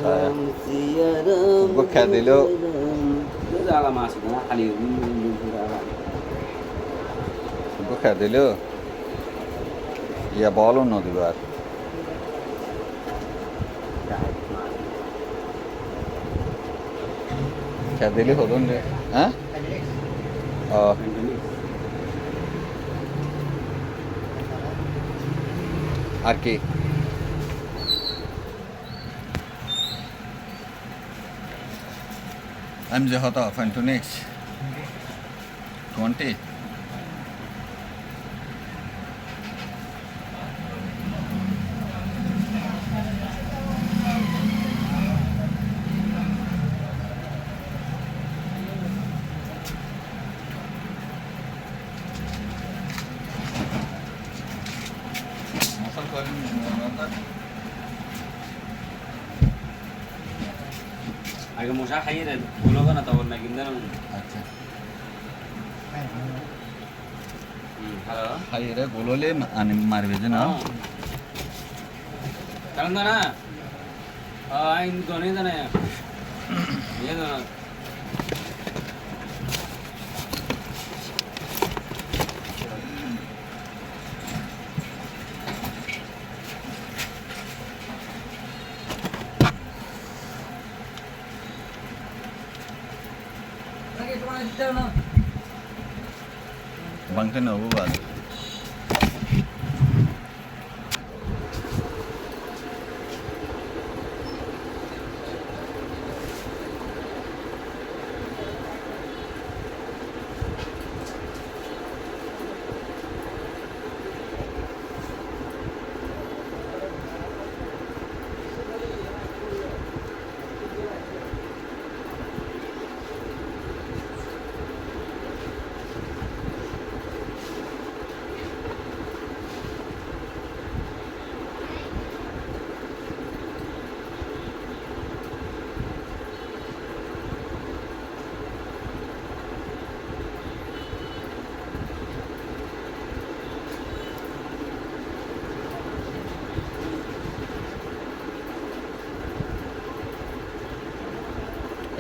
saya gue kayak dulu gue kayak dulu ya bolu no dibar kayak dulu hodon deh hah oh আর কি আমি যে হতো ফ্যান্টোনিক্স 20 আগে মশা খাইয়ে দেন গুলো না তখন না কিন্তু আচ্ছা হ্যালো খাইয়ে গোললে আনি মারবে যে না কারণ না আইন দনে জানে ইয়ে না bangke na ubal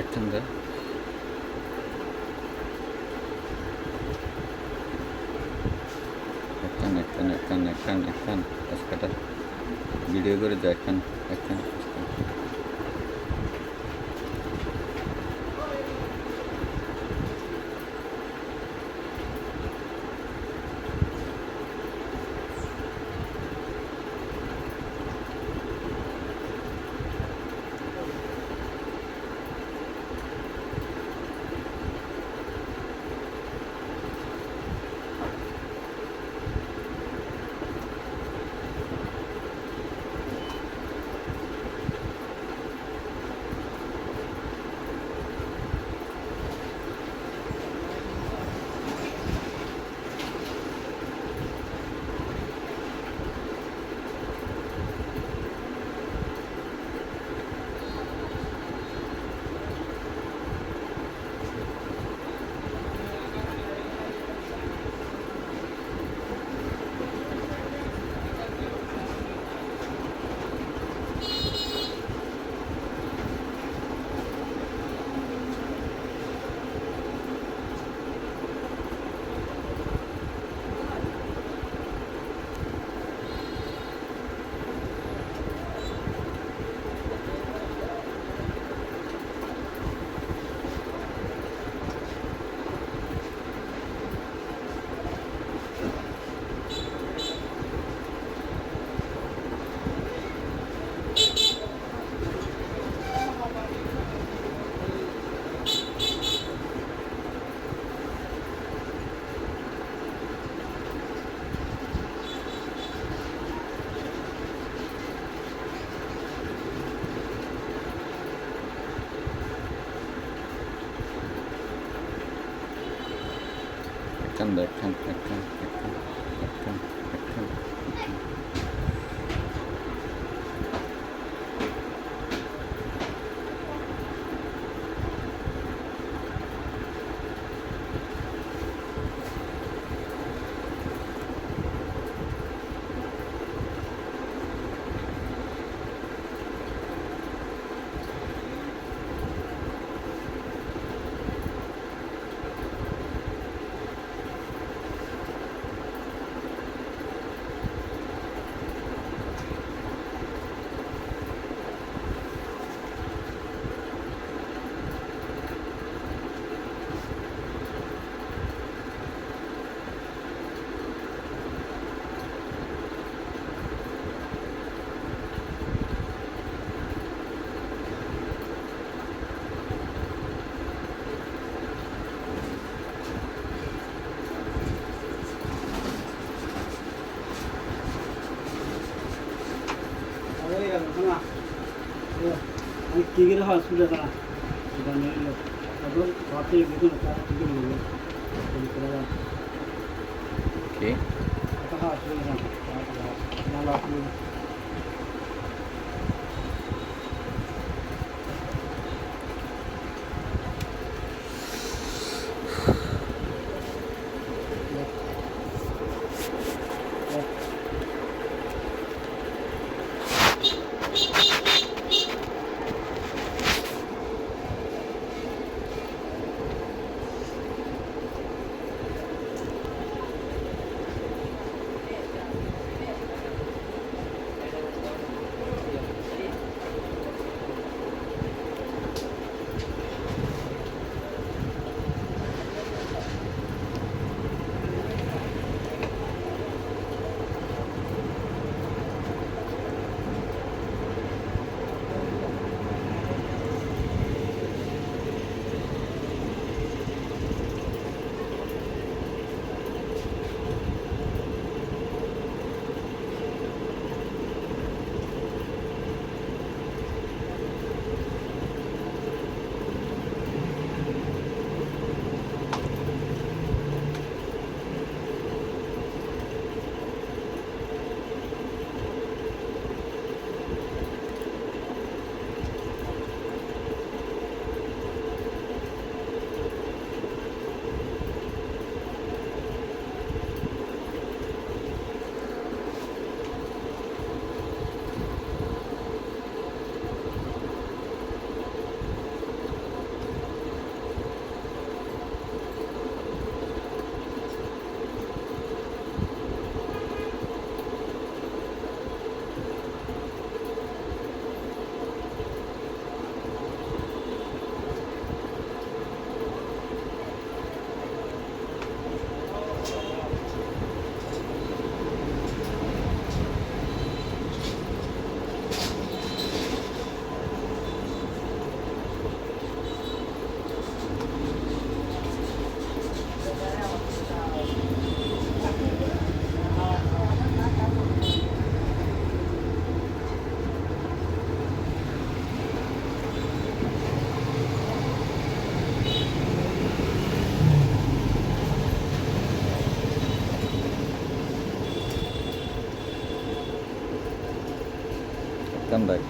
একদম একটা ভিডিও করে যায় একটা আমি কি করে হসপিটাল না এটা নিয়ে এলো তারপর ঘর থেকে দেখুন তারা কি করে নেবে ওকে হসপিটাল না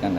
kan.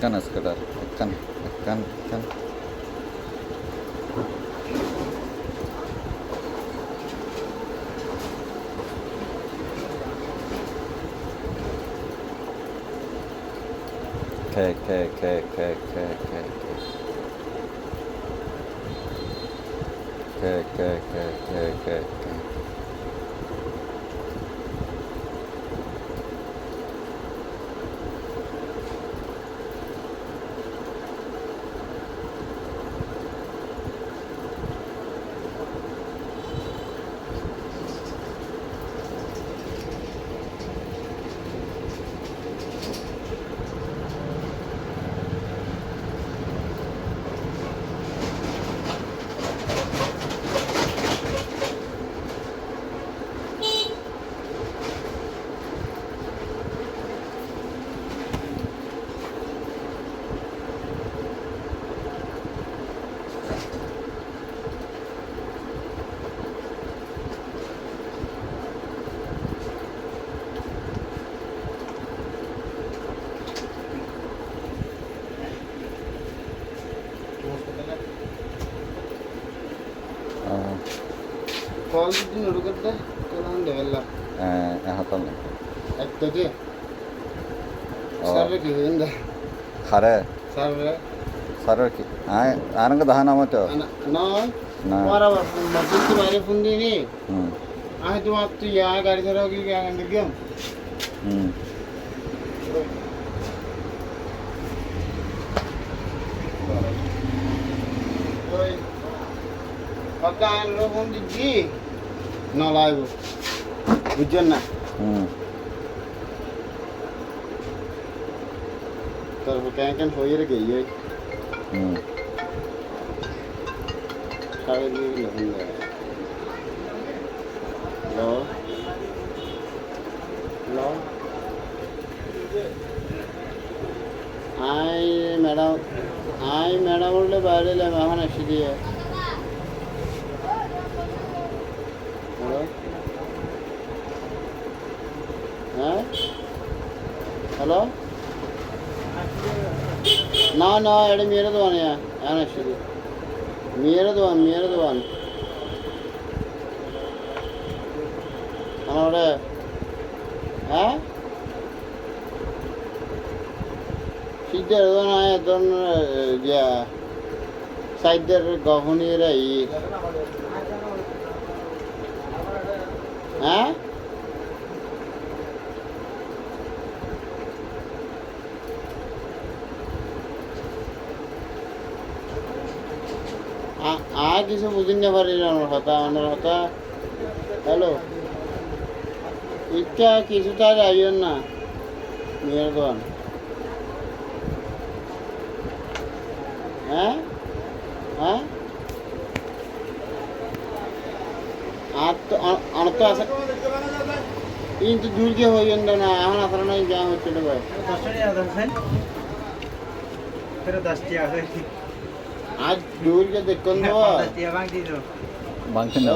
Tekan sekedar tekan. Oke. Quality ಹುಡುಗದ್ದೆ ಕೆಲವೊಂದು ಎಲ್ಲ ಹಾಕಲ್ಲ ಆಗ್ತದೆ ಸರ್ರಿಗೆ ಹಿಂದೆ ಖರೆ ಸರ್ರೆ सरकी आनंग दहा मत ना हमारा मस्जिद के बारे फुंदी नहीं आह तो आप तो यहाँ गाड़ी से रहोगी क्या अंदर क्यों पता है लोगों की जी ना लाइव बुझन ना तर वो क्या हो ही रही है शायद ये लगेगा लो लो आई मैडम उल्ले बारे ले मैं हना शीदी है हेलो हाँ हेलो ना एडे मेरे दुआन है आना शीदी मेरे दुआन हमारे हाँ सीधे दुआन आया दुआन क्या साइडर गहनी रही हाँ किसी बुझने वाली होता हेलो इतना किसी तार आइए ना मेरे दुआन हाँ हाँ आप तो ऐसा इन तो दूर के हो ना हम आसरा नहीं क्या हो चले भाई आज दूर के देखो ना बांकिन ना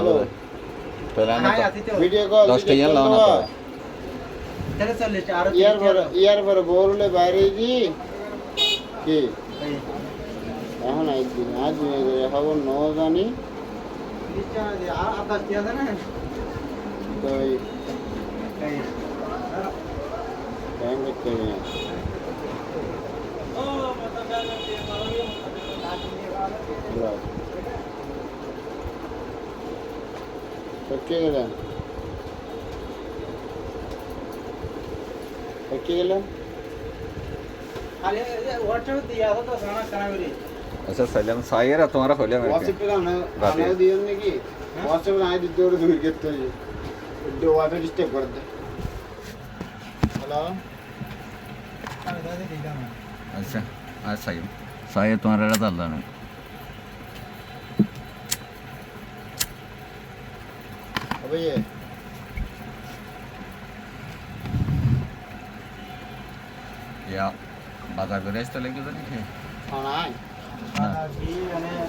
वीडियो कॉल दस टिया लाना यार पर बोलले बाहरी जी कि এখন একদিন আজ খবর ন জানি তো টাইম দেখতে হবে পকে গেলেন व्हाट्सएप दिया था तो खाना खाना मेरी अच्छा सलम सायर है तुम्हारा खोलिया मेरे व्हाट्सएप पे आना दिया ने की व्हाट्सएप आए दी दो दूर के तो ये दो वापस स्टेप कर दे हेलो अच्छा आज सायर तुम्हारा रहा था ना अबे ये या बाजार को रेस्ट लेके तो नहीं है खाना है भी मैंने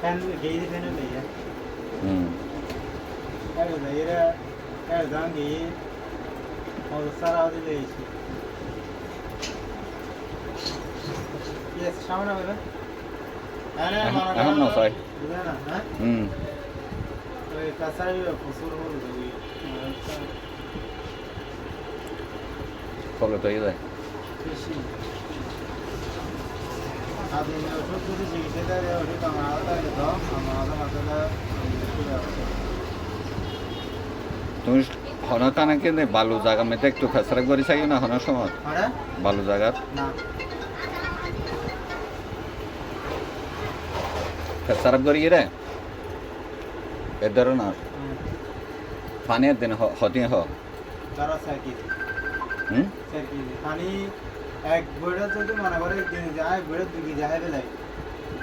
फैन गई थी फैन ले है ले रे दान गई और सारा आदि ले छी ये सामने वाला अरे हम ना साई ना हां तो कसाई फसुर हो गई खोलो तो ये বেশি আদিনে ওষুধ যদি চিকিৎসা দেয় ওষুধ আমার আলাদা তো আমার আলাদা মাথাটা তুমি হনতা নাকি বালু জায়গা মেতে একটু ফেসরা করি চাই না হনার সময় আরে বালু জায়গার না ফেসরা করি রে এ ধরনের পানির দিন হতি হ তারা সাইকেল হুম সাইকেল পানি এক বেড়া যদি মনে করে একদিন যায় বেড়ে দুই যায় বেলায়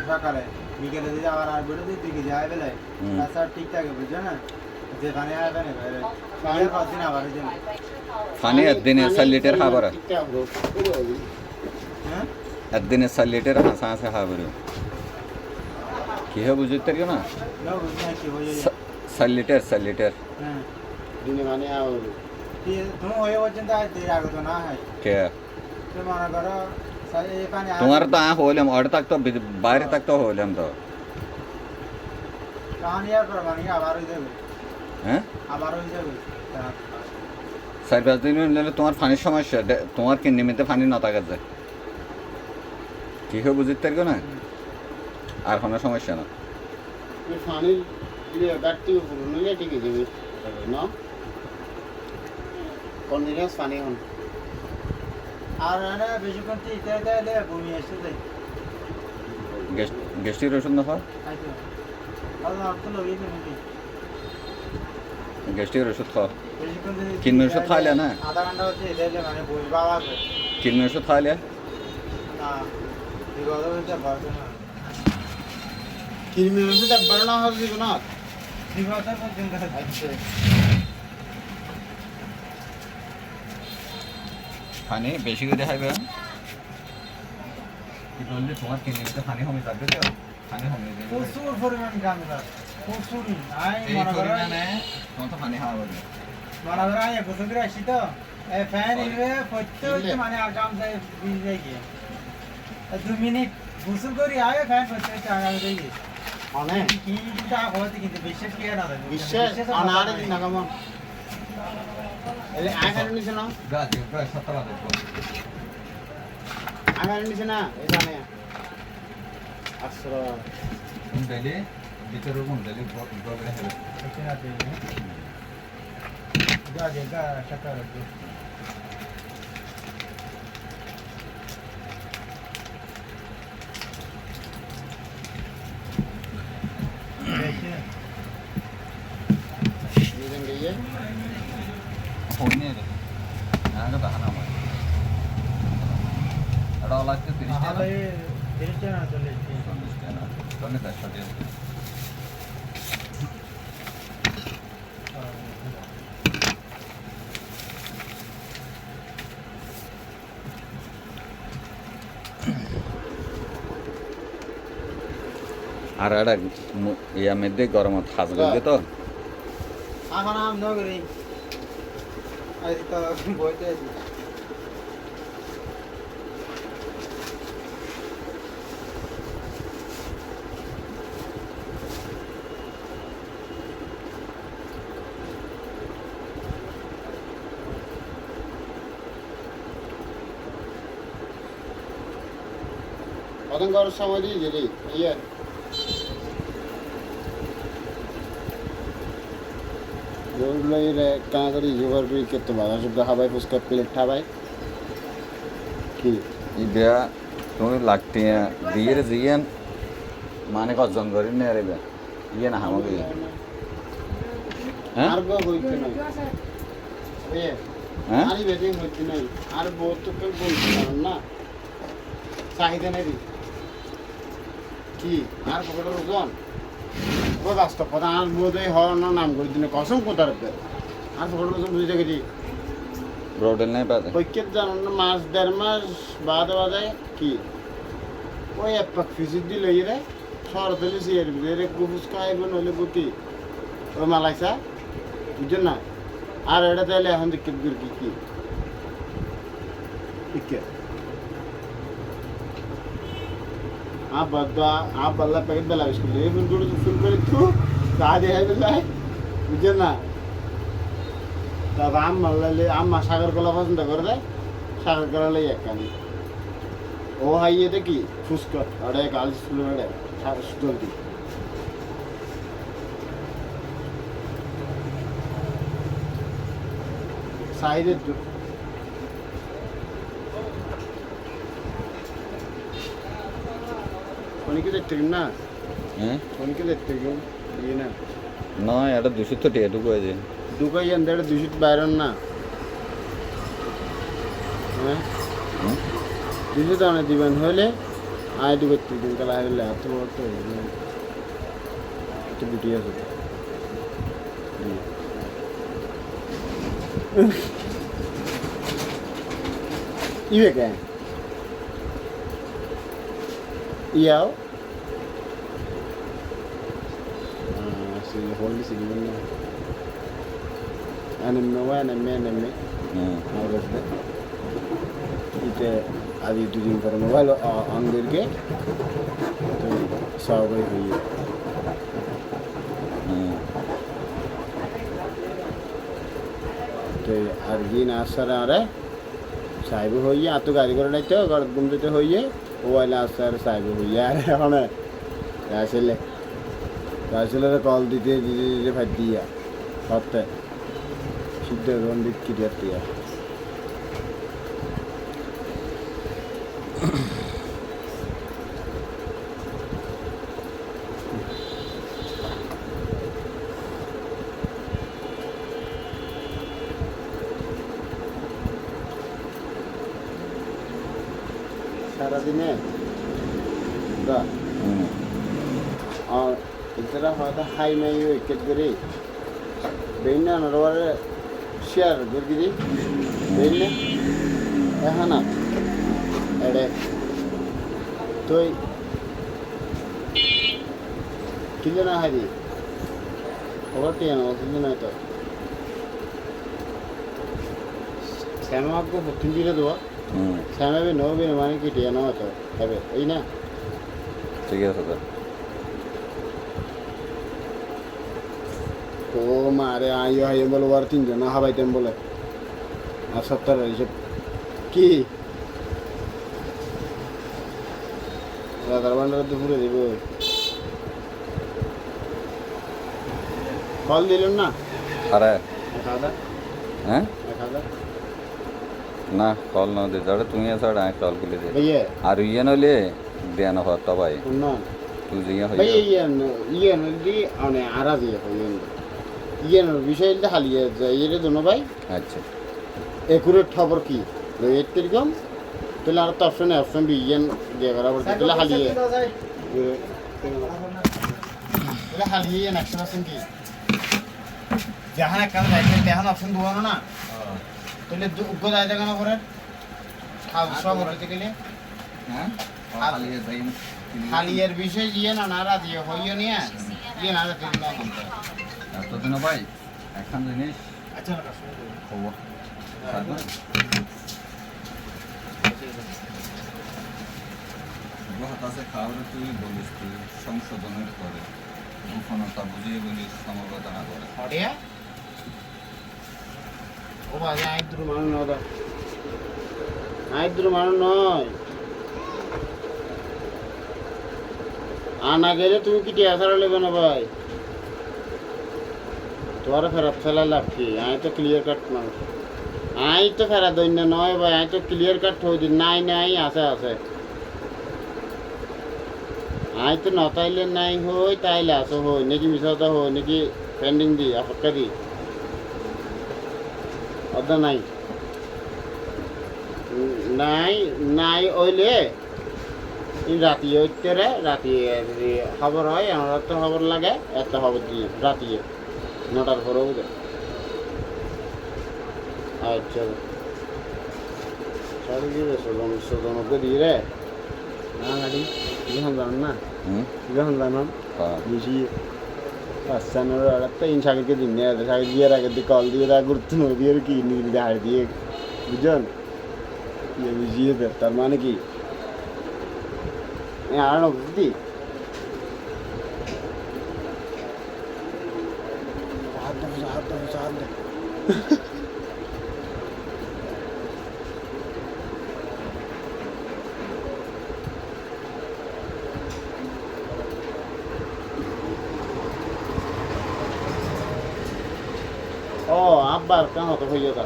সকালে বিকেলে যদি আবার আর বেড়ে দুই যায় বেলায় তাছাড়া ঠিক থাকে বুঝছো না যে পানি আসবে না বাইরে আর পাঁচ দিন আবার হয়ে যাবে পানি একদিনে 4 লিটার খাবার হ্যাঁ একদিনে 4 লিটার হাসা হাসা খাবার কি হবে বুঝতে পারিও না না বুঝছি না কি হয়ে যায় 4 লিটার হ্যাঁ দিনে মানে আর তুমি হয়ে পর্যন্ত আজ দেরি আগে তো না হয় কে তুমি মনে করো এই পানি তোমার তো হইলাম অর্ধ তাক তো বাইরে তাক তো হইলাম তো পানি আর পর পানি আবার হয়ে যাবে হ্যাঁ আবার হয়ে যাবে 4-5 দিন হলে তোমার পানির সমস্যা তোমার কি নিমিত্তে পানি না থাকা যায় কি হবে বুঝতে পারবে না আর কোনো সমস্যা না পানির গাড়টি নিলে ঠিক আছে না কন্টিনিউয়াস পানি হন আর না বেশিক্ষণ ইতে দিলে বমি এসে যায় গ্যাস্ট্রিক ওষুধ না হয় আইতো আল্লাহ তো লগেই নাকি গ্যাস্ট্রিক ওষুধ খাও বেশিক্ষণ যদি কিনবে ওষুধ খাইলে না আধা ঘন্টা হচ্ছে দিলে মানে বমি বাবা আছে কিনবে ওষুধ খাইলে না বিগত হইতে পারবে না কিরমি ওষুধ একবার না হয় দিব না বিগত পর্যন্ত আছে পানি বেশি করে খাইবে কি বললে তোমার কি নিমিত্তে পানি কমে থাকবে তো পানি কমে যাবে প্রচুর পরিমাণ গান্দা প্রচুর আই এই মনে করো পরিমাণে তোমার তো পানি খাওয়া হবে মনে করো আই গোসল করে আসি তো এই ফ্যান ইলবে প্রত্যেক মানে আর কাম যায় বিল যায় কি 2 মিনিট গোসল করি আয় ফ্যান প্রত্যেক আগাম যায় কি অনেক কি তা হতে কিন্তু বিশ্বাস কি না দেবে বিশ্বাস অনারে দিন না কেমন এলে আগার নিছে না গাজি প্রায় 7 বাজে আগার নিছে না এখানে আসরা ডেলি ভিতরে কোন ডেলি বলে হবে अच्छा आते हैं जा देगा शक्कर रख दो নিজন গিয়ে হইনে রে আগে বাহানা হয় এটা লাগতে 30 টাকা हाँ ये तेरे ना चले 40 টাকা তাহলে 100 টাকা আর এটা ইয়া মধ্যে গরমত হাজ করবে তো এখন আম নগরি আজ তো বইতে আছি কতক্ষণ করার সময় দিয়ে দিলি ইয়ে যেগুলো কানা করি জোগাড় করি করতে বাধা শব্দ খাবাই ফুচকা প্লেট খাবাই কি ইবেয়া তুমি লাগতে দিয়ে জিয়েন মানে কজন করি নে রে বে ইয়ে না হামগে হ্যাঁ আর গো হইতে নাই এ হ্যাঁ আরে বেদিন হইতে নাই আর বহুত তো কেউ বলতে পারেন না চাহিদা নেই কি আর পকেটের ওজন ও বাস্তব কথা আর বোধহয় হওয়ার নাম করে দিনে কসম কোথার আর পকেটের ওজন বুঝতে গেছি রোডেল নাই পাতে পৈকের জানান না মাস 1.5 মাস বাদে কি ওই এক পাক ফিজিট দিল রে শহর থেকে সিয়ার ভিতরে গুফুস খাইব নইলে বুকি ও মালাইসা বুঝছেন না আর এটা তাহলে এখন দেখতে কি কি ইকে आप बल्ला पैकेट बेला इसको ले फिर गुड़ फुल कर तू दादे है बेला बुझे ना तब आम मल्ला ले आम सागर कोला पसंद कर दे সাগর করালে একখানি ও হাইয়ে দেখি ফুসকা আরে গাল স্কুল আরে জলদি সাইডের অনেকে দেখতে না হ্যাঁ অনেকে দেখতে ইয়ে না না এটা 200 তো টিয়া ঢুকো আছে দুকাই আন্দারে 200 বাইরন না হ্যাঁ 200 টাকা দিবেন হলে আয় দুবে তিন কালা হলে এত বড় তো একটু গুটি আছে ইবে কে ইয়াও si holdi si gina anime wa anime averde ite adi dudin par mobile andir ke to sabai hoyi to argin asara are saibu hoyi atu gari kore naito gar gumdete hoyi o wala asar saibu hoyi are hone asile আসলে call দিতে দিতে ভাই দিয়া সত্যি সিদ্ধ রন বিক্রি দিয়া সারাদিনে আর ইতরা হয়তো হাই নাই ওই কেটগরি বেইনা নরবারে শেয়ার গরগিরি বেইনা এহানা এডে তুই কিনা হারি খবরটি না কিনা তো শ্যামাকে হতিন দিলে দেওয়া শ্যামাবে নবে মানে কি টিয়া না তো হবে এই না ঠিক আছে তো ও মারে আইও হাইয়ে বলো আর তিনজন হাবাইতেন বলে আর সপ্তাহ এইসব কি রাধার ভান্ডার দুপুরে দেব কল দিলেন না আরে খাদা হ্যাঁ খাদা না কল না দে যারা তুমি আছে আর কল গুলি দে ভাইয়া আর ইয়ে নলে দেন হত ভাই না তুই জিয়া হই ভাইয়া ইয়ে নদী মানে আরা দিয়ে হইলেন ইয়ে বিষয়টা হালিয়ে যায় এর জন্য ভাই আচ্ছা একুরেট খবর কি এর কিরকম তাহলে আর তো অপশন বি ইয়েন দিয়ে বরাবর তাহলে হালিয়ে তাহলে হালিয়ে ইয়েন 100% কি যাহান একটা যাইতে তেহান অপশন দুয়ানো না তাহলে উগ্র যায় জায়গা না করে খাও সব হতে গেলে হ্যাঁ হালিয়ে যাই হালিয়ের বিষয় ইয়ে না নারা দিয়ে হইও নিয়ে ইয়ে না দিন না এতদিন ভাই এখন জিনিস আচ্ছা খবর হতাশে খাওয়ারে তুই বলিস তুই সংশোধনের করে গোপনতা বুঝিয়ে বলিস সমবেদনা করে হরিয়া ও ভাই আইদ্রু মানুষ নয় আইদ্রু মানুষ নয় আনা গেলে তুমি কি টিয়া ছাড়া নেবে না ভাই তোমার ফেরত ফেলা লাভ কি আমি তো ক্লিয়ার কাট মানুষ আমি তো ফেরা দৈন্য নয় ভাই আমি তো ক্লিয়ার কাট হয়ে দিন নাই নাই আছে আছে আমি তো নতাইলে নাই হই তাইলে আছে হই নাকি মিশাতে হই নাকি পেন্ডিং দি অপেক্ষা দি অদা নাই নাই নাই ওইলে রাতি ওইতেরে রাতি খবর হয় আমার তো খবর লাগে এত খবর দিয়ে রাতি 9টার পরে বুঝে আচ্ছা সাড়ে দিয়ে সোজনকে দিয়ে রে না গাড়ি যখন জানান না যখন জানান বেশি পাঁচটানোর একটা ইন সাগরকে দিন নিয়ে সাগর দিয়ে আগে দিয়ে কল দিয়ে গুরুত্ব দিয়ে কি নিয়ে হাড় দিয়ে বুঝছেন ইয়ে বুঝিয়ে দে তার মানে কি আর বুঝতি হাত ও আব্বার কেন হতো হইয়া তা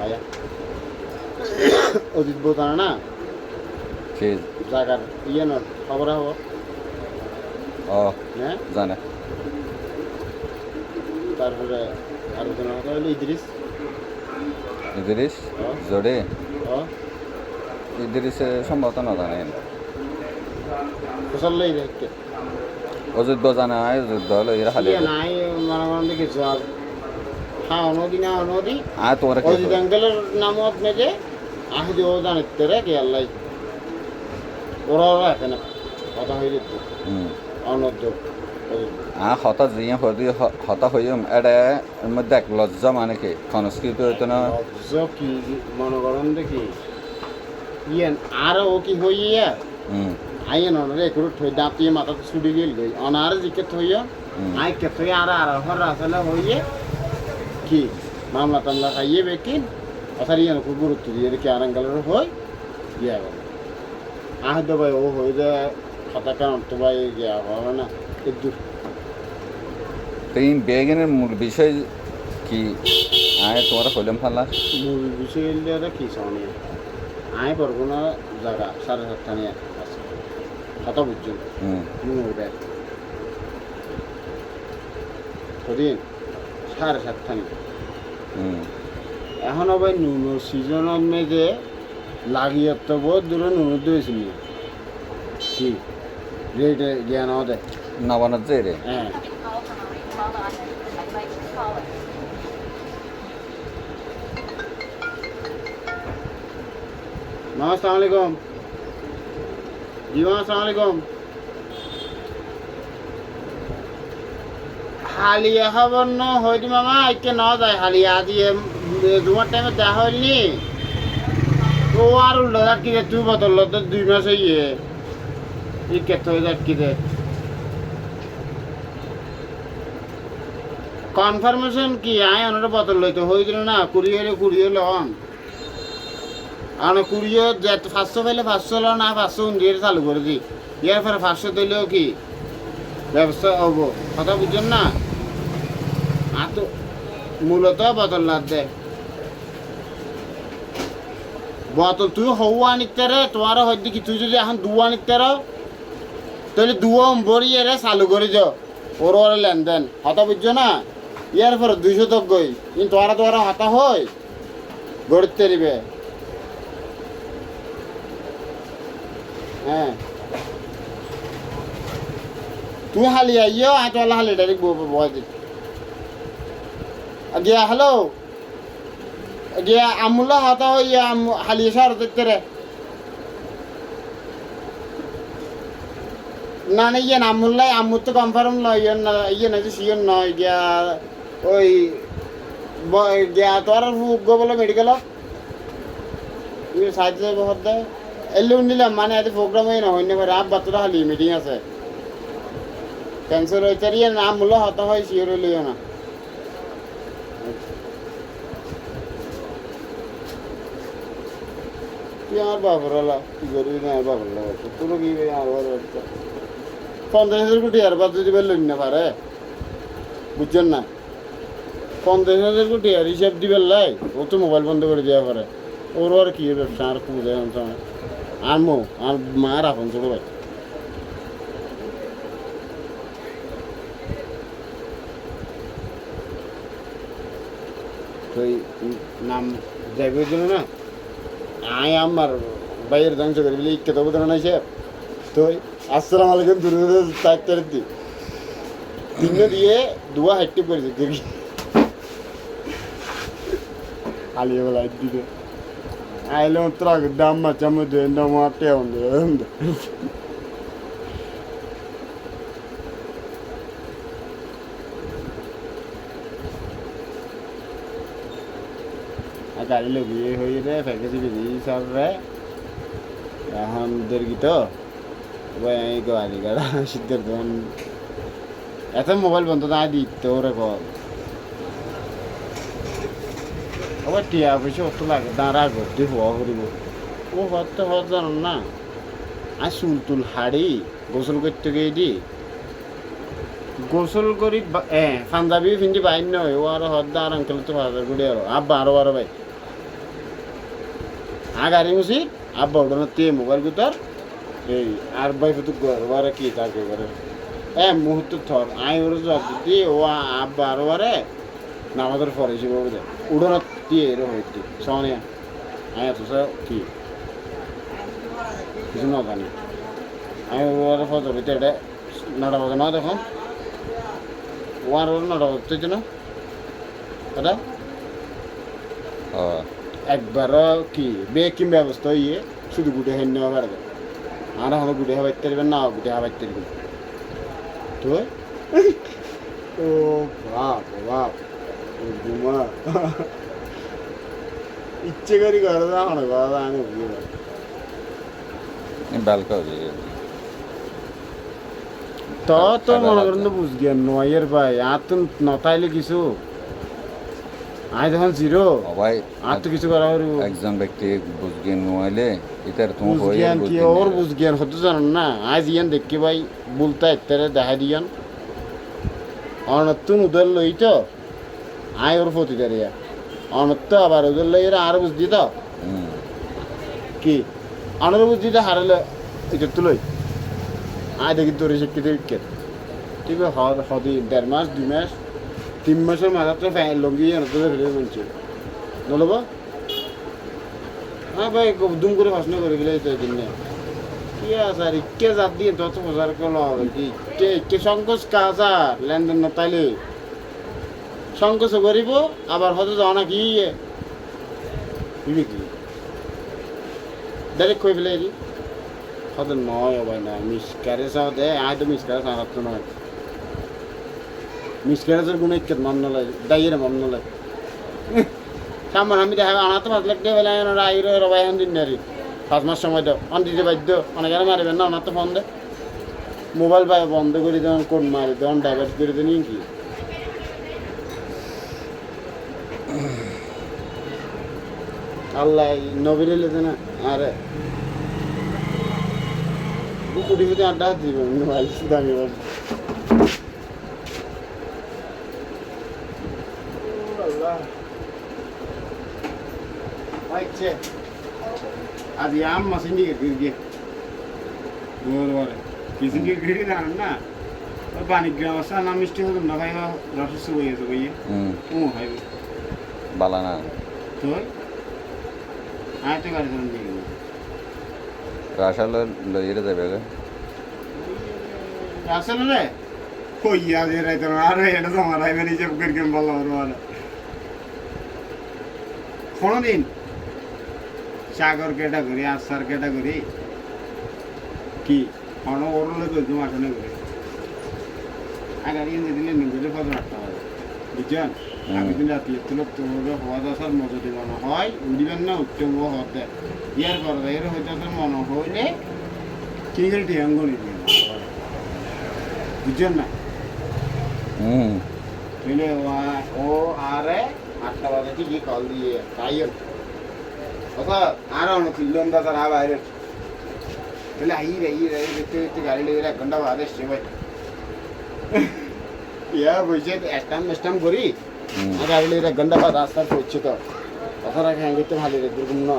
আয়া অজিত বোতানা না সে জায়গার ইয়ে নয় খবর খবর ও হ্যাঁ জানে তারপরে আর জনের কথা হলো ইদ্রিস ইদ্রিস ও জোরে ও ইদ্রিসে সম্ভবত না জানেন ফসল লই দেখতে অযোধ্য জানে হয় অযোধ্য হলো এরা খালি ইয়ে নাই মনে করেন দেখি জল হ্যাঁ নদী না নদী আর তোমার কি অজিত আঙ্কেলের নামও আপনি যে আহি ও জানিতে রে কি আল্লাহ ওরা এখানে কথা হয়ে যেত অনদ্য হতা জিয়ে হতা হইম এটা মধ্যে এক লজ্জা মানে কি সংস্কৃত হইতো না কি মনে করেন দেখি ইয়েন আর ও কি হইয়া আইন অনরে একটু ঠই দাঁতিয়ে মাথা ছুটি গেল গই অনার জিকে থইয়া আই কে থই আর হর আসলে হইয়ে কি মামলা টামলা খাইয়ে বেকিন অসার ইয়েন খুব গুরুত্ব দিয়ে কি আরাঙ্গালের হই ইয়া গেল আহ দো ভাই ও হই যে খাতা কারণ তো ভাই গিয়া হবে না একটু তিন বেগেনের মূল বিষয় কি আয় তোমার হইলাম ফালা মূল বিষয় হইলে কি সামনে আয় পারবো না জায়গা 7:30 নিয়ে আছে কত বুঝছেন ওটা সদিন 7:30 নিয়ে এখন আবার নুন সিজনের মেঘে লাগিয়ে তো বহুত দূরে নুন দিয়েছিল কি রেটে জ্ঞান হবে নবানত যে রে হ্যাঁ মামা আসসালামু আলাইকুম জি মামা আসসালামু আলাইকুম হালিয়া খবর ন হয়তো মামা আজকে ন যায় হালিয়া আজি তোমার টাইমে দেখা হয়নি ও আর উল্টো কি রে তুই বদল তো 2 মাস হইয়ে এই কেত হয়ে যাক কি রে কনফার্মেশন কি আয় ওনার বদল লইতে হয়েছিল না কুড়িয়ে লন আর কুড়িয়ে যে 500 পাইলে 500 লন না 500 দিয়ে চালু করে দি ইয়ার পরে 500 দিলেও কি ব্যবসা হবো কথা বুঝছেন না আর তো মূলত বদল না দে বোতল তুই হওয়া নিতে রে তোমার হয়তো কি তুই যদি এখন দুয়া নিতে র তাহলে দুয়া বড়িয়ে রে চালু করে যাও ওর ওর লেনদেন হতা বুঝছো না ইয়ার পরে 200 তক গই কিন্তু তোরা হতা হয় গড়তে দিবে হ্যাঁ তুই হালি আইও আয় তো হালি ডাইরেক্ট বয় দি গিয়া হ্যালো গিয়া আমুল্লা হতা হইয়া হালি সার দেখতে রে না না ইয়ে আমুল্লাই আমুর তো কনফার্ম নয় ইয়ে না যে সিয়ন নয় গিয়া ওই গিয়া তোর বলে মেডিকেল সাহায্য বহুত দেয় এলে নিলাম মানে এত প্রোগ্রাম হয় না হইনি পারে আপ বাচ্চারা খালি মিটিং আছে ক্যান্সেল হয়েছে ইয়ে নাম মূল্য হতা হয় সিওর হইলেও না তুই আমার বাবার হলা কি করবি না আমার বাবার লাগা তোর কি আমার 50,000 কোটি আর বাদ যদি বেললেন না পারে বুঝছেন না 50,000 কোটি আর হিসাব দিবেন লাই ও তো মোবাইল বন্ধ করে দেওয়া পারে ওর আর কি ব্যবসা আর খুব দেয় সময় আর আর মার আপন ছোট ভাই তো নাম যাইবে জন্য না আয় আমার বাইরের ধ্বংস করে বলে ইকে তবু ধরনের হিসেব তো আসসালামু আলাইকুম দুর্গা 4 তারিখ তিনটা দিয়ে দুয়া হাইটে করেছে গিরি আলিয়া বলা দিকে আইলে উত্তর দাম মাচাম দেন মাঠে অন্ধ গাড়ি লগিয়ে হয়ে রে ফেকেছি বেরিয়ে সব রে এখন দেরগি তো ওই গাড়ি গাড়া সিদ্ধের দোকান এত মোবাইল বন্ধ না দিতে ওরে কল আবার টিয়া পয়সা অত লাগে দাঁড়া ঘরতে হওয়া করিব ও হতে হওয়া জানো না আর চুল টুল হাড়ি গোসল করতে গিয়ে দি গোসল করি পাঞ্জাবি পিন্ধি বাইর নয় ও আর হদ্দা আর আঙ্কেল তো বাজার গুড়ি আর আব্বা আরো ভাই গাড়ি মুসি আব্বা ওটা তে মোবাইল গুতার এই আর ভাই ফুটুক ঘর কি তাকে করে মুহূর্ত থর আই ওর জব দিদি ও আব্বা আরো নামাজের পরে হিসেবে বুঝে উড়োনা দিয়ে এরো হইতে সোনিয়া আয় তো কি কিছু না জানি আমি ওর ফটো ভিতরে নটা বাজে না দেখুন ওয়ার ওর নটা বাজতে না দাদা একবার কি বেকিং ব্যবস্থা ইয়ে শুধু গুটে হেন নেওয়া পারবে আর এখন গুটে হাবাইতে পারবেন না গুটে হাবাইতে পারবেন তো ও বাপ বাপ ঘুমা ইচ্ছে করি করে না এখন কথা আমি বুঝি বালকা তো মনে করেন তো বুঝ গিয়া নয়ের ভাই আর তো নতাইলে কিছু আই যখন জিরো ভাই আর তো কিছু করা হইব একজন ব্যক্তি বুঝগিয়ে নোয়াইলে এটার তুমি বুঝ জ্ঞান কি ওর বুঝ জ্ঞান হতে জানেন না আজ ইয়ান দেখি ভাই বলতে এত্তারে দেখা দিয়ান অনতুন উদল লই তো আয় ওর ফতি দাঁড়িয়া অনত আবার উদল লই আর বুঝ দিত কি অনর বুঝ দিতে হারালে এটা তুলই আয় দেখি তোর শিক্ষিত উইকেট ঠিক আছে হদি 1.5 মাস 2 মাস 3 মাসের মাথাতে ফ্যান লঙ্গি আনতে ফেলে বলছে বলবো হ্যাঁ ভাই দুম করে প্রশ্ন করে গেলে তো দিন কি আছে আর কে জাত দিয়ে তত বাজার করলো হবে কি কে সংকোচ কাজ আর লেনদেন না তাইলে সংকোচ করিব আবার হয়তো যাও না কি কি ডাইরেক্ট কই ফেলে হয়তো নয় ভাই না মিসক্যারেজ দে আয় তো মিসক্যারেজ আর তো নয় মিসক্যারেজের গুণ ইক্কেত মান নয় দাইয়ের মান নয় সামান আমি দেখা আনাতে 5 লাখ টাকা বেলা আইরো রবাই দিন নারি 5 মাস সময় দাও অন দিতে বাধ্য অনেক আর মারবেন না ওনার তো ফোন দে মোবাইল পাই বন্ধ করে দেন কোড মারি দেন ডাইভার্ট করে দেন কি আল্লাহ নবীরে লেতে না আরে বুকুটি বুঝে আড্ডা দিব মোবাইল দামি বল আল্লাহ আইছে আজ আম মাসিন দিকে গিয়ে বড় কিছু কি গিয়ে না পানি গ্রাম আসা না মিষ্টি হতো না ভাই রস শুয়ে গেছে ভাই ও ভাই বালানা তো আইতে গাড়ি ধরে নিয়ে গেল রাশাল লইরে যাবে গে আসলে রে কইয়া যে রাইতে আর এটা তো আমার আইবে নিজে করে কেন বললাম আর কোনদিন সাগর ক্যাটাগরি আসার ক্যাটাগরি কি কোনো ওরলে কইতো মাঠনে করে আগার ইন দিলে নিজের ফটো রাখতে হবে বুঝছেন আমি দিন রাতে তুলক তোমার হওয়া দাসার মজা দিব না হয় উড়িবেন না উঠতে হতে ইয়ার পর এর হইতে তো মনে হইলে কি করে টিয়াঙ্গ নিবেন বুঝছেন না তাহলে ও আরে 8টা বাজে ঠিকই কল দিয়ে তাই ওকা আর অন্য কিলোন দাদা না বাইরে তাহলে দেখতে গাড়ি লেগে 1 ঘন্টা বাদে এসছে ভাই ইয়া বুঝছে স্টাম করি গাড়ি লেগে 1 ঘন্টা বাদ রাস্তা পড়ছে তো ওখানে খাই তো ভালো রেখে ঘুম না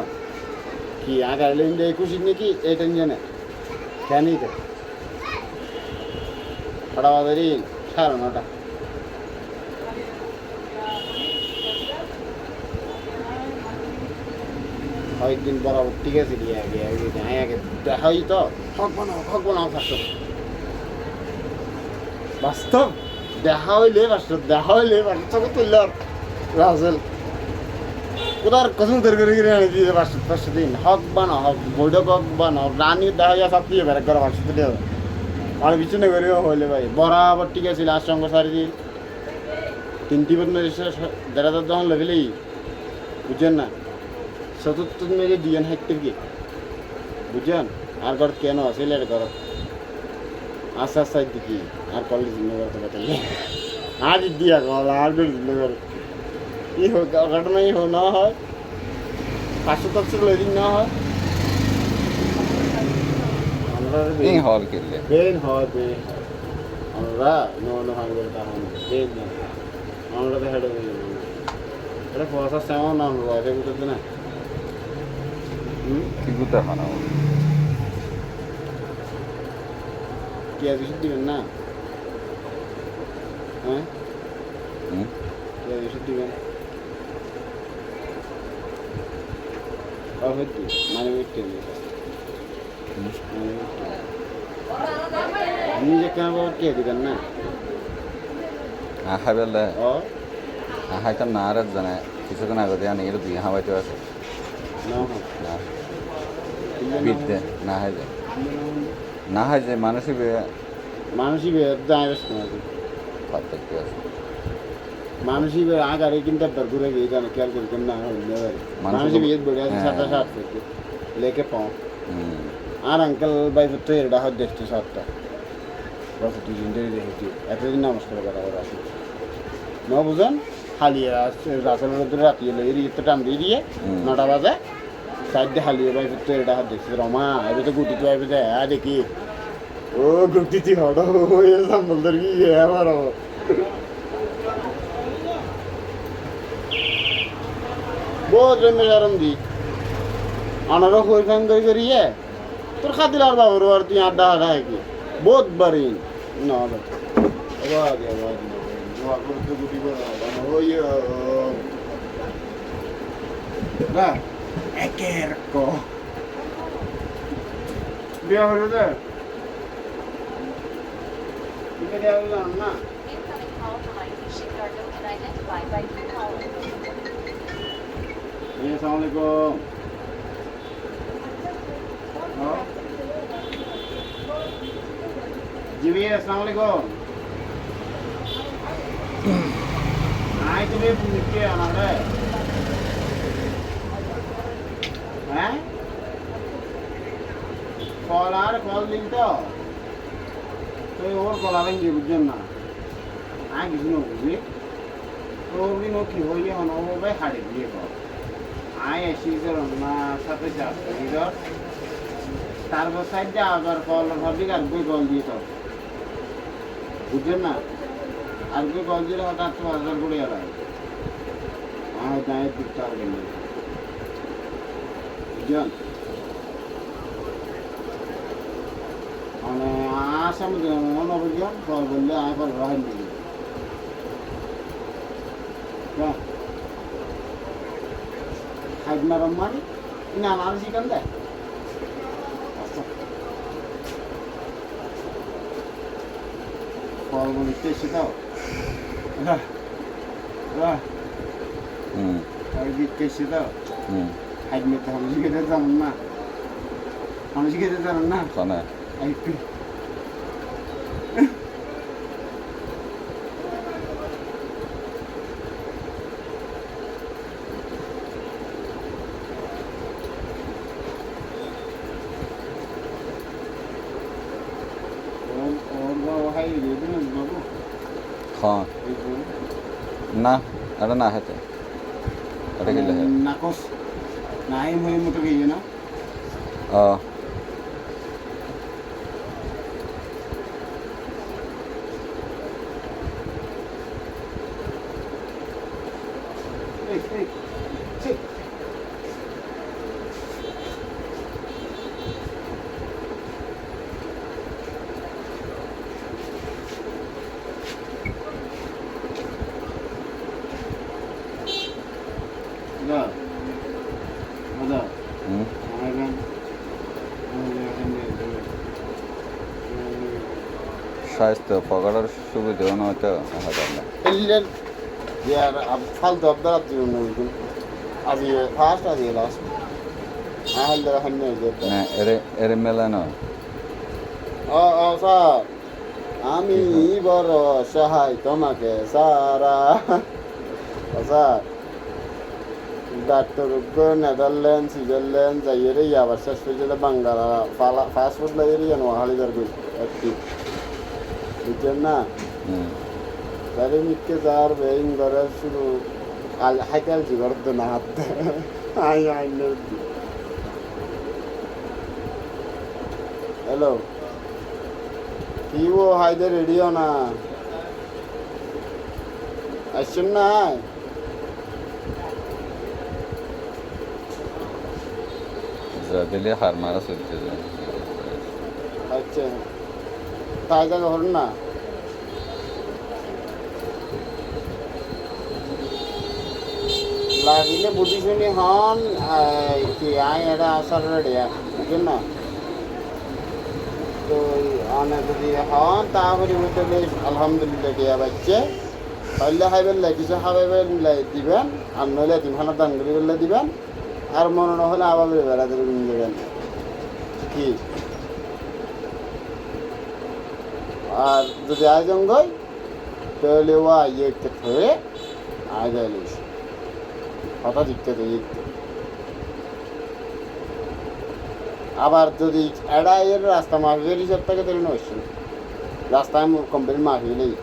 কি আর গাড়ি লেগে খুশি নাকি এই টেনশনে কেনই তো বড় বাজারি 9:30 কয়েকদিন বরাবর ঠিক আছে আগে দেখাই তো হক বানাও বাস্তব দেখা হইলে বাস্তব তুলল রাজেল কোথার কসম তৈরি করে এনে দিয়ে বাস্তব দিন হক বানাও হক বৈঠক হক বানাও রানী দেখা যায় সব দিয়ে বেড়ে করা বাস্তব দিলে আর বিছানা করেও হইলে ভাই বরাবর ঠিক আছে লাস্ট সঙ্গ সারি দিন 3টি বছর 1,500 যখন লেভেলেই বুঝছেন না 74 মেরে ডিএন হাইটে গিয়ে বুঝছেন আর ঘর কেন আছে লেট ঘর আস্তে আস্তে দিকে আর কলেজ নগর তো বলে আজ দিয়া গল আর নগর এই ঘটনাই না হয় 500 তক লইদিন না হয় আমরা এই হল কেলে বেন হয় বে আমরা নন ভাঙবে তখন দেখ না আমরা তো হেডে হয়ে যাবো এটা পয়সা সেমন না রয়েছে বুঝতে না কি করতে হয় না কি আর কিছু দিবেন না হ্যাঁ হুম কি আর কিছু দিবেন হয়তো মানে মিটতে নিজে কেন কে দিবেন না আহা বেলে ও আহাইতাম না আর জানে কিছুক্ষণ আগে দিয়ে আনি দুই হাওয়াইতে আছে না না বিদ্যে না হয় যায় না হয় যে মানুষই মানুষই দাঁড়িয়ে আছে পার্থক্য আছে মানুষই আগারে কিন্তু একবার ঘুরে গিয়ে জানে খেয়াল করতেন না মানুষই বিয়ে বেড়ে আছে সাতটা সাত থেকে লেকে পাও আর আঙ্কেল বাই তো এরটা হাত দেখছে সাতটা বছর 2 দিন ধরে দেখেছি এতদিন নমস্কার বরাবর আছে ন বুঝেন হালিয়ে রাসেলের মধ্যে রাতি এলো এর তো টান দিয়ে দিয়ে 9টা বাজে সাইড দিয়ে হালিয়ে বাই তো এরটা হাত দেখছে রমা এবার তো গুটি তো আইবে যায় দেখি ও গুটি তি হড়ো হয়ে সাম্বল ধরে গিয়ে আমার বহুত জমে আরাম দি আনারো হই ফান ধরে করিয়ে তোর খাতির আর বাবুর আর তুই আড্ডা আড্ডা কি বহুত বারি না আবার নোয়া করে তো গুটি করে ওই না একের কো বিয়া হলো না তুমি দেওয়া হলো না Incoming call from ITC Cargo unidentified by two callers. আসসালামু আলাইকুম জি ভাইয়া আসসালামু আলাইকুম আই তুমি পুলিশকে আনারে হ্যাঁ কল দিন তো তুই ওর কলাবেন যে বুঝছেন না আই কিছু না বুঝলি তোর দিন ও কি হইলে হন ও ভাই হাড়ে দিয়ে কর আই এসি না সাথে যাচ্ছে ইধর তারপর সাইডে আবার কল ভাবি আর বই কল দিয়ে তো বুঝছেন না আর বই কল দিলে হঠাৎ তো হাজার করে এলাই আমার গায়ে দিকটা হবে না বুঝছেন মানে আসাম মনে বুঝলাম কল বললে আমি কল রাখেন দিবি খাইনা রম্মানি না আমার চিকেন দেয় কল বলিতে এসে দাও দিতে এসে দাও খাইনি তো আমি শিখেতে জানেন না আমি শিখেতে জানেন না শোনে হ্যাঁ না এটা না হেতে এটা কি লেহে নাকস নাই মই মতো গিয়ে না স্বাস্থ্য পকাটার সুবিধাও নয়তো হাজার না এলিলেন ইয়ার ফালতু আবদার দিন নইকুন আজি ফার্স্ট আজি লাস্ট আহল রাহন নে যেতে না এরে মেলা নয় স্যার আমি বড় সহায় তোমাকে সারা স্যার ডাক্তার নেদারল্যান্ড সুইজারল্যান্ড যাইয়ে রে আবার শেষ পর্যন্ত বাঙ্গালা ফাস্ট ফুড লাগিয়ে রে নোয়াহালিদার গই একটি বুঝছেন না তারে মিটকে যার বেইন করে শুরু আল হাইকাল জিগর তো না হাত আই আই হ্যালো কি ও হায়দে রেডিও না আসছেন না যা দিলে হার মারা চলতে যায় আচ্ছা তাই জায়গা হল না লাগিলে বুঝি শুনি হন কি আই এটা আসার রেডিয়া বুঝলেন না তো অনেক যদি হন তাহলে বলতে আলহামদুলিল্লাহ দিয়া বাচ্চে হইলে খাইবেন কিছু খাবাইবেন দিবেন আর নইলে তিনখানা দান করি বললে দিবেন আর মনে না হলে আবার বেড়াতে নিয়ে যাবেন কি আর যদি আয়োজন গই তাহলে ও ইয়ে হয়ে আয়োজন কথা দিতে আবার যদি এর রাস্তা মাফিলের হিসাব থাকে তাহলে নয় রাস্তায় কোম্পানি মাফিলেই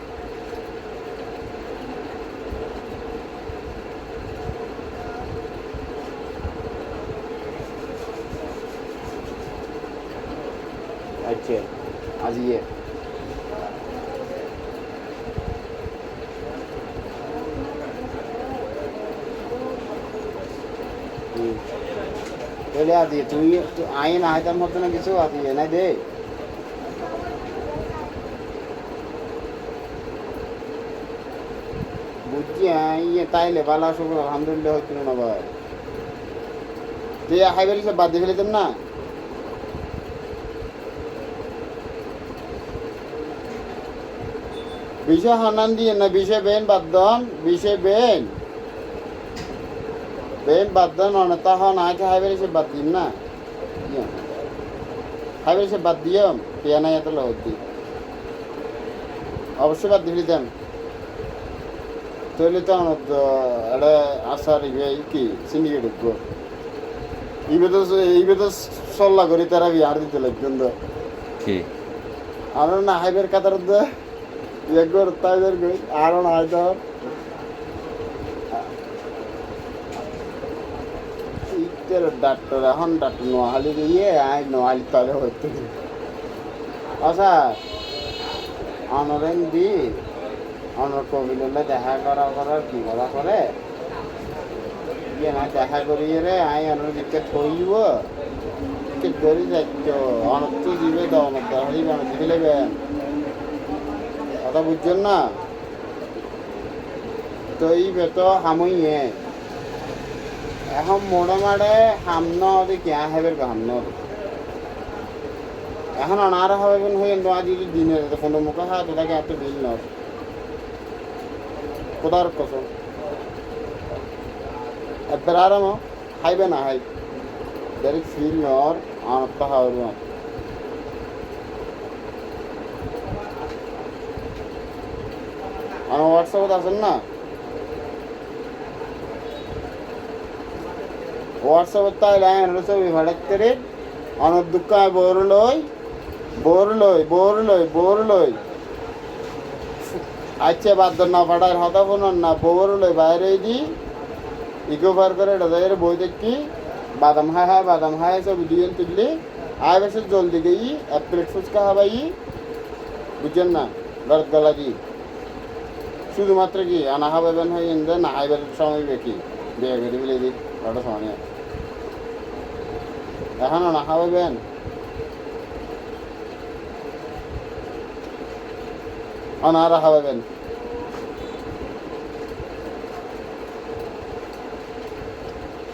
আচ্ছা আজ ইয়ে তাহলে আদি তুই আইন আয়তার মতো না কিছু আদি এনে দে বুঝছি ইয়ে তাইলে বালা শুক্র আলহামদুলিল্লাহ হচ্ছিল না ভাই তুই হাইবার হিসেবে বাদ দিয়ে ফেলেছেন না বিষয় হানান দিয়ে না বিষয় বেন বাদন বিষয় বেন বেন বাদন অনেতা হন আগে হাইবার হিসেবে বাদ দিন না হাইবার হিসেবে বাদ দিও পেয়া নাই এত লোক দি অবশ্যই বাদ দিয়ে ফেলেছেন তৈলে তো এটা আসার কি সিন্ডিকেট উঠবো এইবে তো সল্লা করি তারা বিহার দিতে লাগবেন তো কি আর না হাইবের কাতার একবার তাইদের গই আর না হয়তো ডাক্তার এখন ডাক্তার নোয়াহালি দিয়ে আয় নোয়াহালি তাহলে হইতে আচ্ছা অনরেন দি অনর কবিলে দেখা করার কি করা করে ইয়ে না দেখা করিয়ে রে আই অনর দিকে থইব ঠিক করে যাচ্ছ অনর তো দিবে তো অনর তাহলে অনর দিকে নেবেন কথা বুঝছেন না তো এই বেতো হামইয়ে এখন মোড়ে মাড়ে হামন দেখি হেবের হামন এখন অনার হবেন হয়ে আজ দিনের কোনো মুখে হাত ওটাকে এত বিল ন কোদার কসম এবার আরাম খাইবে না হাই ডাইরেক্ট ফিল নর আনতা হাওয়ার আমার হোয়াটসঅ্যাপত আছেন না হোয়াটসঅ্যাপত তাইলে ছবি ভাড়াতে রে অনেক দুঃখ বোর লই আচ্ছা বাদ না ফাটার হতা ফোন না বোর লই বাইরে দি ইকো পার করে এটা যাই বই দেখি বাদাম হায় ছবি দিয়ে তুললি আয় বেশি জলদি গেই এক প্লেট ফুচকা হাবাই বুঝছেন না গলত গলা দি শুধুমাত্র কি আনা হাবাবেন হয়ে ইন্দে না হাইবার সময় বেকি বিয়ে করে বলে দিই ওটা সময় এখনও না খাওয়াবেন অনারা খাওয়াবেন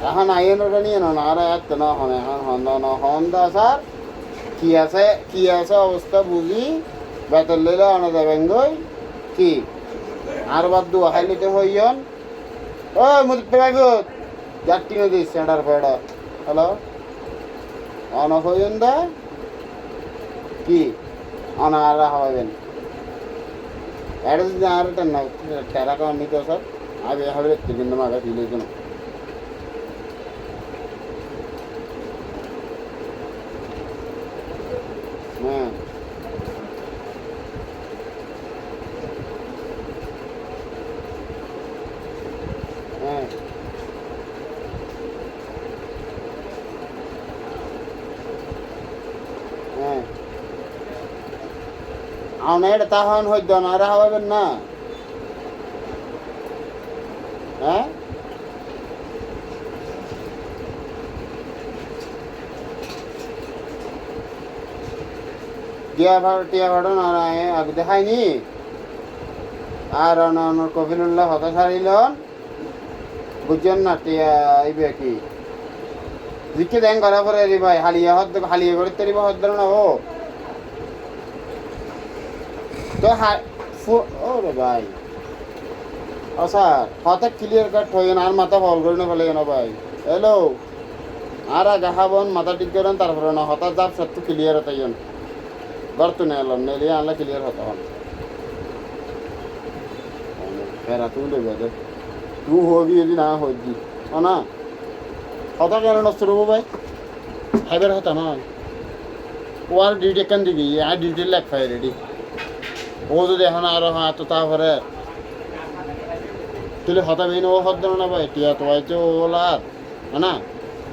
এখন আইন ওটা নিয়ে না আর একটা না হন এখন হন্দা স্যার কি আছে অবস্থা বুঝি বেতন লইলে অনা যাবেন গই কি আর বাদ দু হাইলিতে হইয়ন ও মুদি প্রাইভেট যাত্রী নদী সেন্টার ফেডা হ্যালো অন হইয়ন দা কি অনারা হবেন এটা যদি আর না টাকা নিতে স্যার আগে হবে কিন্তু মাগা দিলে কেন হ্যাঁ হ্যাঁ হ্যাঁ আউনে এটা তাহন হইদ না আর হবেন না হ্যাঁ টিয়া ভাড়ো না আগে দেখায়নি আর অনর কফিনুল্লাহ হতা সারিল বুঝছেন না টিয়া আইবে কি জিকে দেন করা পরে রে ভাই হালিয়া করে তেরিবা হদ্দ না ও তো ও রে ভাই ও স্যার হঠাৎ ক্লিয়ার কাট হয়ে আর মাথা ফল করে না ফেলে না ভাই হ্যালো আর আগে হাবন মাথা ঠিক করেন তারপরে না হঠাৎ যার সত্য ক্লিয়ার হতাই বর্ত নেই এলাম নেই আনলে ক্লিয়ার হতে হন ফেরা তুই দেবে তুই হবি যদি না হবি ও না হতা কেন নষ্ট হবো ভাই হাইবার হতা নয় ও আর ডিউটি কেন দিবি আর ডিউটি লেখ পাই রেডি ও যদি এখন আরো হ্যাঁ তো তারপরে তুলে হতা বেন ও হত না ভাই টিয়া তো হয়েছে ওলার না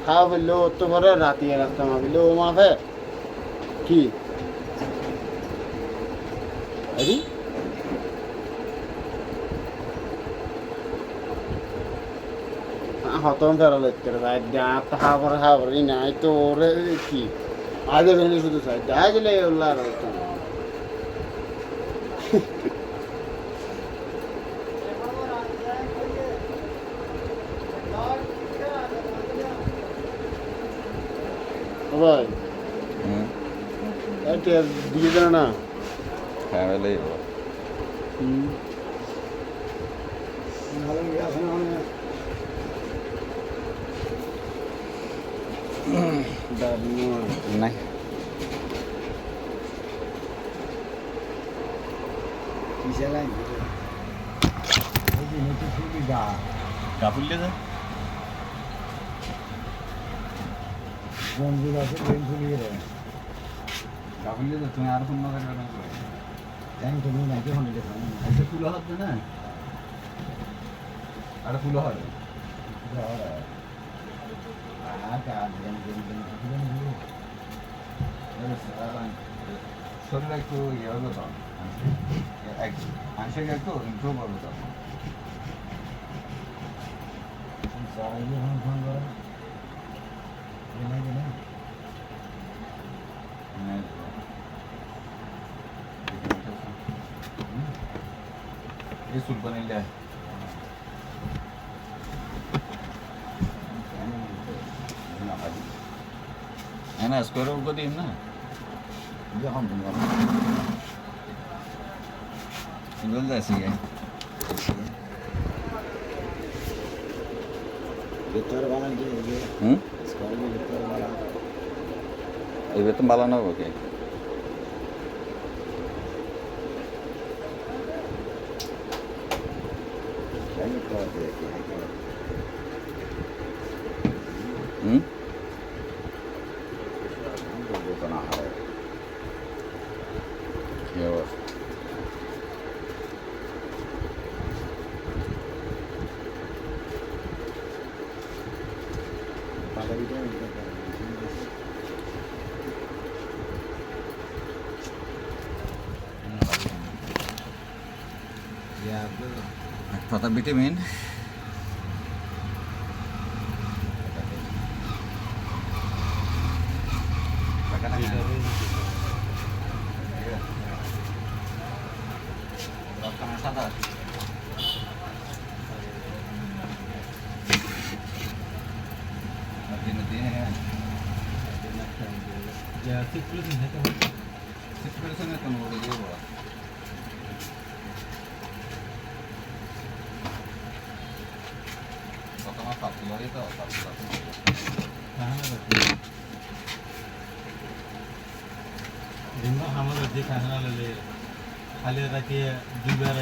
খাওয়া ফেললে ও তো পরে রাতি রাস্তা মা ফেললে ও মাফে কি আরে হতম ফেরালে ভাই খাবার নাই তো ওরে কি আগে ভেঙে শুধু চাই যা গেলে ওল্লা আর ভাই এটা দিয়ে দেন না ফ্যামিলি নাই কাপুললে যা বন্ধুরা আছে ট্রেন চলে গেলে কাপুললে যা তুমি আর ফোন না করবে না ট্রেন তুমি নাকি ফোন দিতে আচ্ছা ফুল হবে না আর ফুল হবে শরীর একটু ইয়ে হলো তো আংশিক একটু ইমপ্রুভ হলো তো ফোন করে ये सुल्तान इंडिया है ना स्क्वायर को दिन ना যখন তুমি बोल जैसी है ভিতরে বানান যে স্কোয়ারের ভিতরে বানান ये तो बाला ना ओके আমি করে দেখি তো না হয় क्या हुआ পাতাবিটা पता विटामिन সাদা खाली रखिए दुबार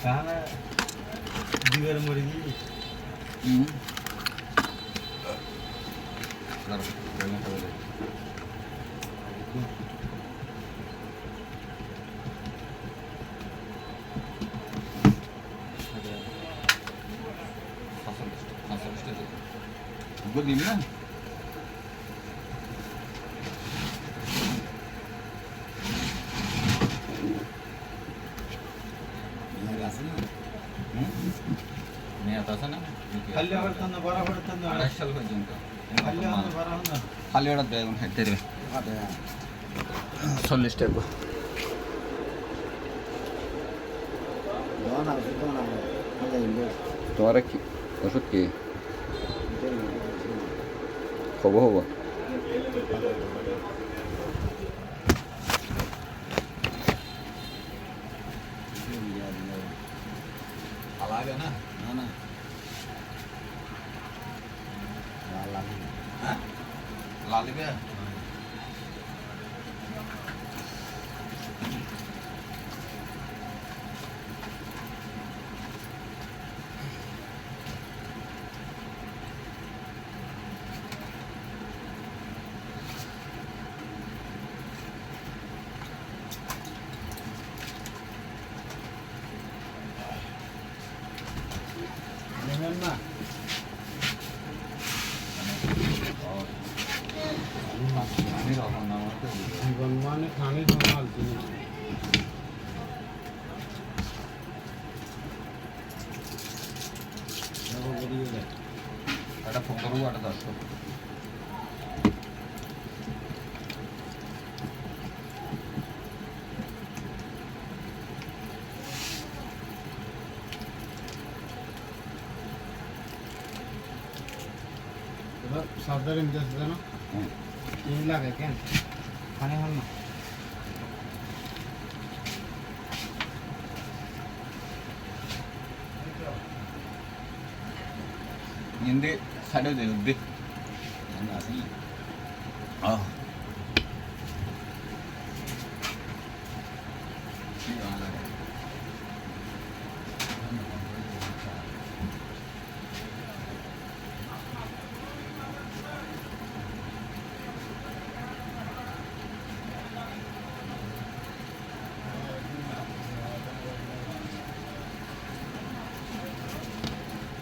कहा ना दुबार मुर्गी Good evening. খালি আবার তো না বরাবর তো না 28 সাল পর্যন্ত খালি আবার বরাবর না খালি ওটা দেয় এখন হাইতে দেবে 40 টাকা তোমার কি ওষুধ কি হবো হবো লাগে না না না হ্যাঁ লাগবে নেবেন না জীবন মানে খানি জমাল তুমি একটা ফোন করবো একটা 10 এবার সাবধানে মিটার জানো এই লাগে কেন খানি হল না ಹಿಂದೆ ಸಡೋದು ಉದ್ದಿ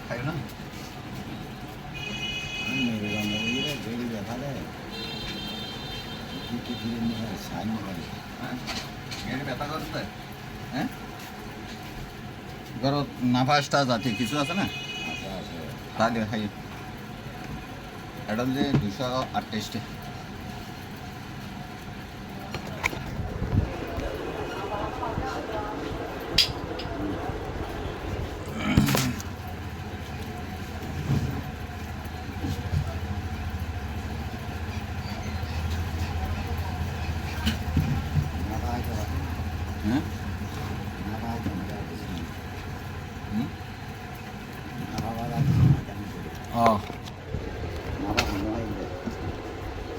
খাই না ব্যথা করতে হ্যাঁ ঘর নাফাসটা জাতি কিছু আছে না তা দিয়ে খাই এটা যে 228 হ্যাঁ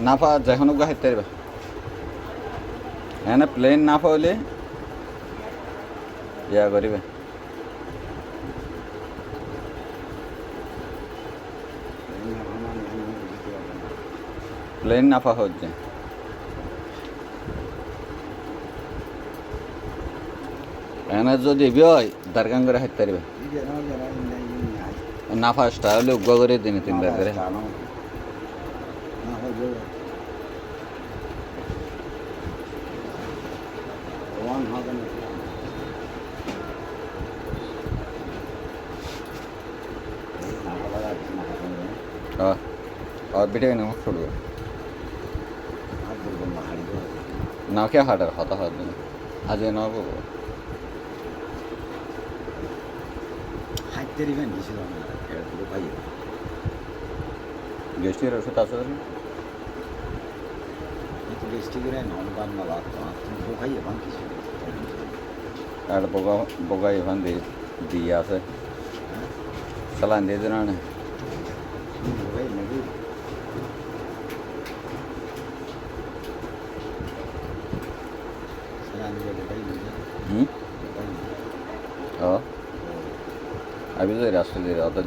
নাফা যখন গাইতে পারবে এনে প্লেন নাফা হলে ইয়া করিবে প্লেন নাফা হচ্ছে এনে যদি বিয় দরকার করে হাইতে পারবে নাফাসটা হলে উগ্র করে দিনে 3 বার করে और बेटे ना छोड़ दो ना क्या हार्डर खाता हाथ में आज ना वो गेस्ट यर ওষুধ আছে আর বগা বগা ইভান দিয়ে আছে চালান দিয়ে দেন না अभी तो रास्ते दे रहा था